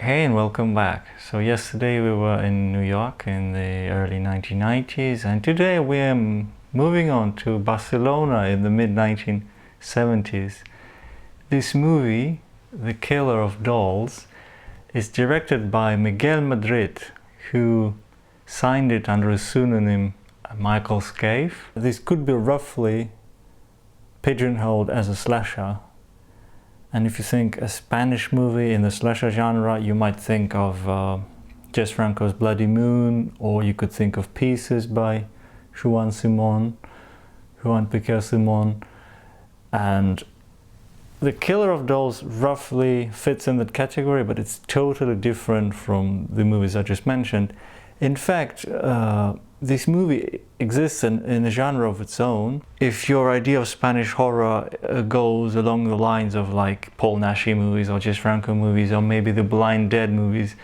Hey and welcome back. So yesterday we were in New York in the early 1990s, and today we are moving on to Barcelona in the mid 1970s. This movie, The Killer of Dolls, is directed by Miguel Madrid, who signed it under a pseudonym Michael Scaife. This could be roughly pigeonholed as a slasher. And if you think a Spanish movie in the slasher genre, you might think of Jess Franco's Bloody Moon, or you could think of Pieces by Juan Piquer Simon. And The Killer of Dolls roughly fits in that category, but it's totally different from the movies I just mentioned. In fact, this movie exists in a genre of its own. If your idea of Spanish horror goes along the lines of like Paul Naschy movies or Jess Franco movies or maybe the Blind Dead movies,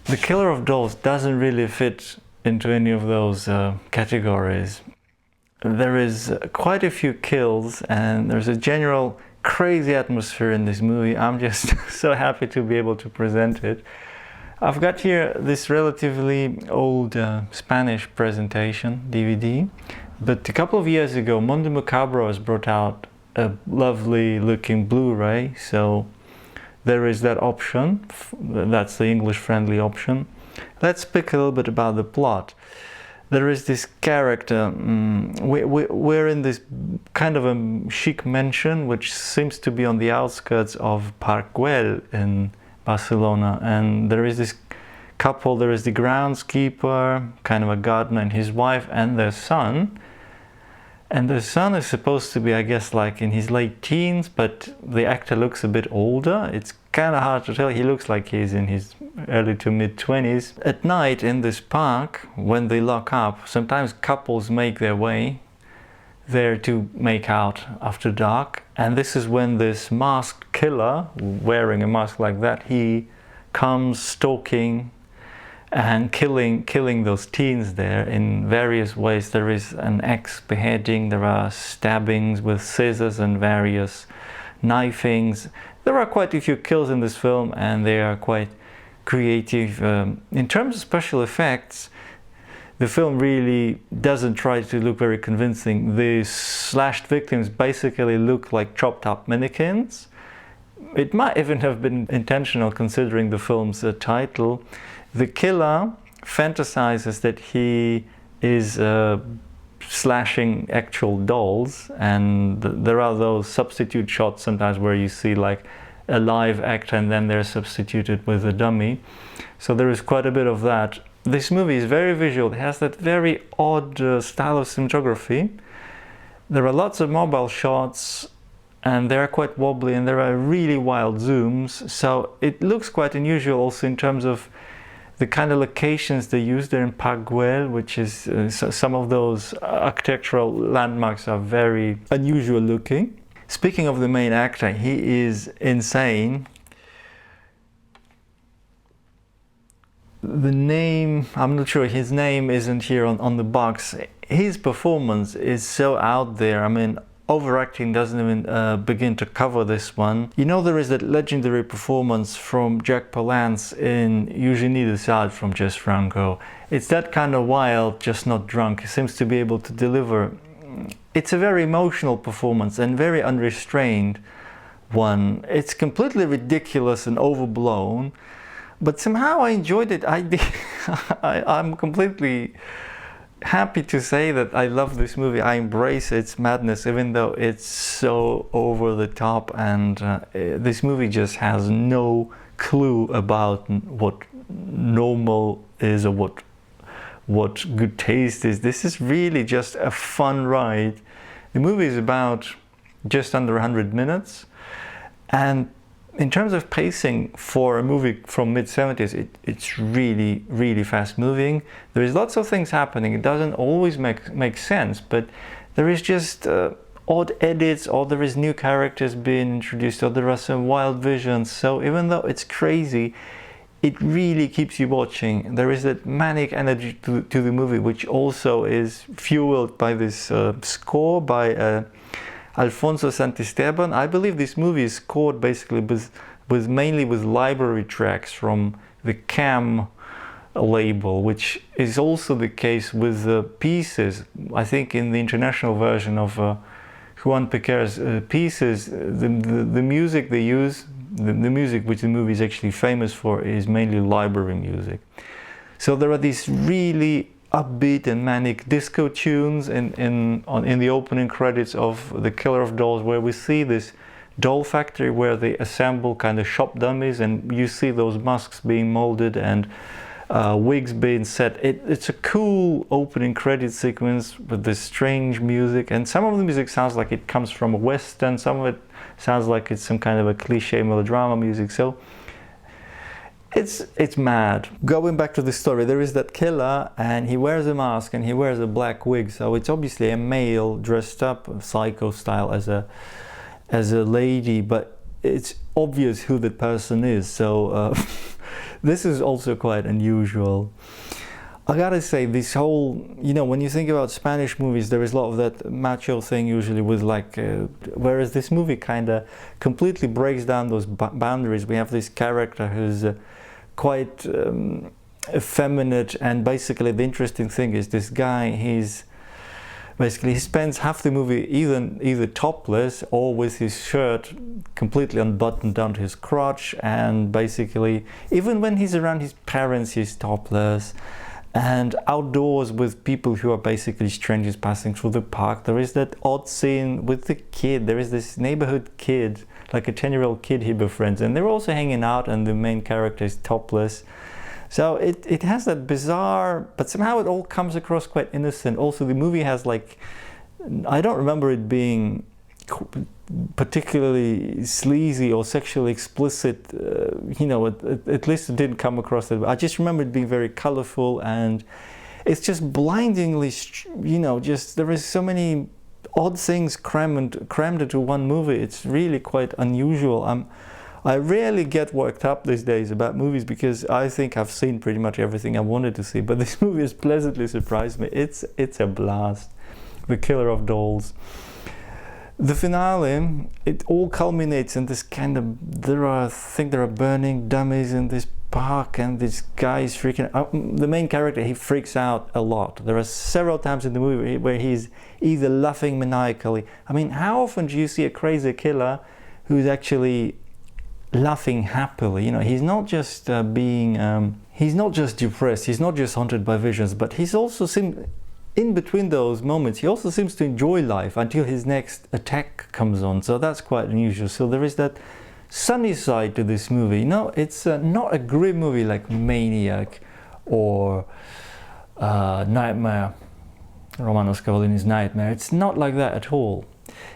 The Killer of Dolls doesn't really fit into any of those categories. There is quite a few kills and there's a general crazy atmosphere in this movie. I'm just so happy to be able to present it. I've got here this relatively old Spanish presentation DVD, but a couple of years ago Mundo Macabro has brought out a lovely looking Blu-ray, so there is that option. That's the English friendly option. Let's speak a little bit about the plot. There is this character, we're in this kind of a chic mansion which seems to be on the outskirts of Park Güell in Barcelona, and there is this couple. There is the groundskeeper, kind of a gardener, and his wife and their son. And the son is supposed to be, I guess, like in his late teens, but the actor looks a bit older. It's kind of hard to tell. He looks like he's in his early to mid 20s. At night in this park, when they lock up, sometimes couples make their way there to make out after dark, and this is when this masked killer, wearing a mask like that, he comes stalking and killing those teens there in various ways. There is an axe beheading, there are stabbings with scissors and various knifings. There are quite a few kills in this film and they are quite creative. In terms of special effects, the film really doesn't try to look very convincing. The slashed victims basically look like chopped up mannequins. It might even have been intentional considering the film's title. The killer fantasizes that he is slashing actual dolls, and there are those substitute shots sometimes where you see like a live actor and then they're substituted with a dummy. So there is quite a bit of that. This movie is very visual. It has that very odd style of cinematography. There are lots of mobile shots and they are quite wobbly, and there are really wild zooms. So it looks quite unusual also in terms of the kind of locations they use there in Park Güell, which is some of those architectural landmarks are very unusual looking. Speaking of the main actor, he is insane. The name, I'm not sure, his name isn't here on the box. His performance is so out there. I mean, overacting doesn't even begin to cover this one. You know, there is that legendary performance from Jack Palance in Eugénie de Sade from Jess Franco. It's that kind of wild, just not drunk. He seems to be able to deliver. It's a very emotional performance and very unrestrained one. It's completely ridiculous and overblown. But somehow I enjoyed it. I'm completely happy to say that I love this movie. I embrace its madness, even though it's so over the top. And this movie just has no clue about what normal is or what good taste is. This is really just a fun ride. The movie is about just under 100 minutes. And in terms of pacing for a movie from mid-70s, it's really, really fast moving. There is lots of things happening. It doesn't always make sense, but there is just odd edits, or there is new characters being introduced, or there are some wild visions. So even though it's crazy, it really keeps you watching. There is that manic energy to the movie, which also is fueled by this score by Alfonso Santisteban. I believe this movie is scored basically mainly with library tracks from the Cam label, which is also the case with the Pieces. I think in the international version of Juan Piquer's Pieces, the music they use, the music which the movie is actually famous for, is mainly library music. So there are these really upbeat and manic disco tunes in the opening credits of The Killer of Dolls, where we see this doll factory where they assemble kind of shop dummies, and you see those masks being molded and wigs being set. It's a cool opening credit sequence with this strange music, and some of the music sounds like it comes from a western, some of it sounds like it's some kind of a cliche melodrama music. So it's mad. Going back to the story, there is that killer and he wears a mask and he wears a black wig, so it's obviously a male dressed up psycho style as a lady, but it's obvious who the person is. So this is also quite unusual. I gotta say, this whole, when you think about Spanish movies, there is a lot of that macho thing usually with whereas this movie kind of completely breaks down those boundaries. We have this character who's quite effeminate, and basically the interesting thing is this guy, he spends half the movie either topless or with his shirt completely unbuttoned down to his crotch, and basically even when he's around his parents he's topless, and outdoors with people who are basically strangers passing through the park. There is that odd scene with the kid. There is this neighborhood kid, like a 10-year-old kid he befriends, and they're also hanging out and the main character is topless. So it has that bizarre, but somehow it all comes across quite innocent. Also, the movie has I don't remember it being particularly sleazy or sexually explicit. At least it didn't come across that way. I just remember it being very colorful, and it's just blindingly, just there is so many odd things crammed into one movie. It's really quite unusual. I rarely get worked up these days about movies because I think I've seen pretty much everything I wanted to see, but this movie has pleasantly surprised me. It's a blast. The Killer of Dolls. The finale, it all culminates in this kind of, there are burning dummies in this park, and this guy is freaking out. The main character, he freaks out a lot. There are several times in the movie where he's either laughing maniacally. I mean, how often do you see a crazy killer who's actually laughing happily? He's not just he's not just depressed, he's not just haunted by visions, but he's also in between those moments, he also seems to enjoy life until his next attack comes on. So that's quite unusual. So there is that sunny side to this movie. It's not a grim movie like Maniac or Nightmare, Romano Scavolini's Nightmare. It's not like that at all.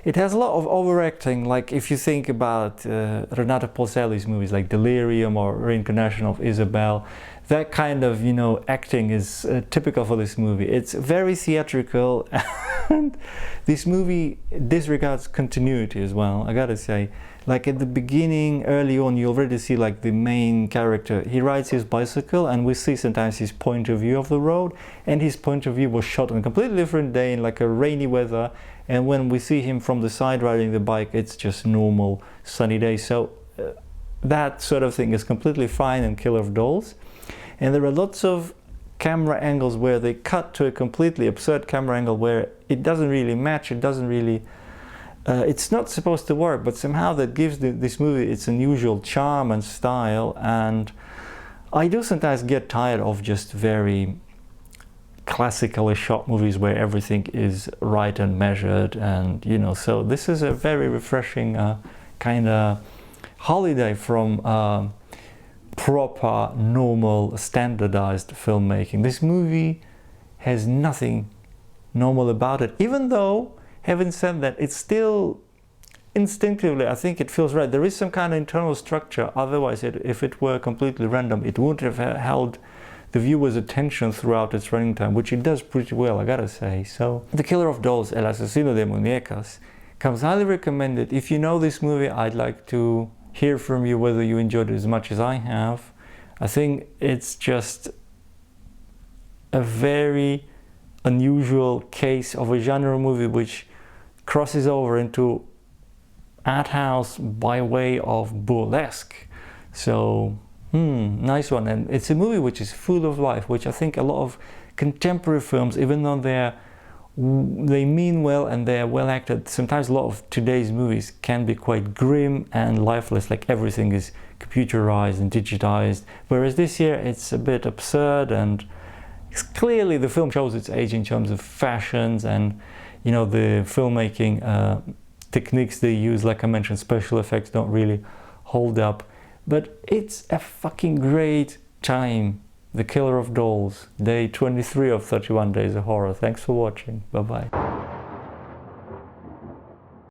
It has a lot of overacting, like if you think about Renato Polselli's movies like Delirium or Reincarnation of Isabel. That kind of, acting is typical for this movie. It's very theatrical, and this movie disregards continuity as well, I gotta say. Like at the beginning, early on, you already see the main character. He rides his bicycle, and we see sometimes his point of view of the road, and his point of view was shot on a completely different day in a rainy weather, and when we see him from the side riding the bike, it's just normal sunny day. So that sort of thing is completely fine in Killer of Dolls. And there are lots of camera angles where they cut to a completely absurd camera angle where it doesn't really match, it doesn't really, it's not supposed to work, but somehow that gives this movie its unusual charm and style. And I do sometimes get tired of just very classically shot movies where everything is right and measured, and so this is a very refreshing kind of holiday from proper, normal, standardized filmmaking. This movie has nothing normal about it, even though, having said that, it's still instinctively, I think it feels right. There is some kind of internal structure, otherwise if it were completely random, it wouldn't have held the viewer's attention throughout its running time, which it does pretty well, I gotta say. So, The Killer of Dolls, El Asesino de Muñecas, comes highly recommended. If you know this movie, I'd like to hear from you whether you enjoyed it as much as I have. I think it's just a very unusual case of a genre movie which crosses over into art house by way of burlesque. So, nice one. And it's a movie which is full of life, which I think a lot of contemporary films, even though they mean well and they're well acted, sometimes a lot of today's movies can be quite grim and lifeless, like everything is computerized and digitized. Whereas this year it's a bit absurd, and clearly the film shows its age in terms of fashions and, you know, the filmmaking techniques they use. Like I mentioned, special effects don't really hold up, but it's a fucking great time. The Killer of Dolls, day 23 of 31 Days of Horror. Thanks for watching. Bye bye.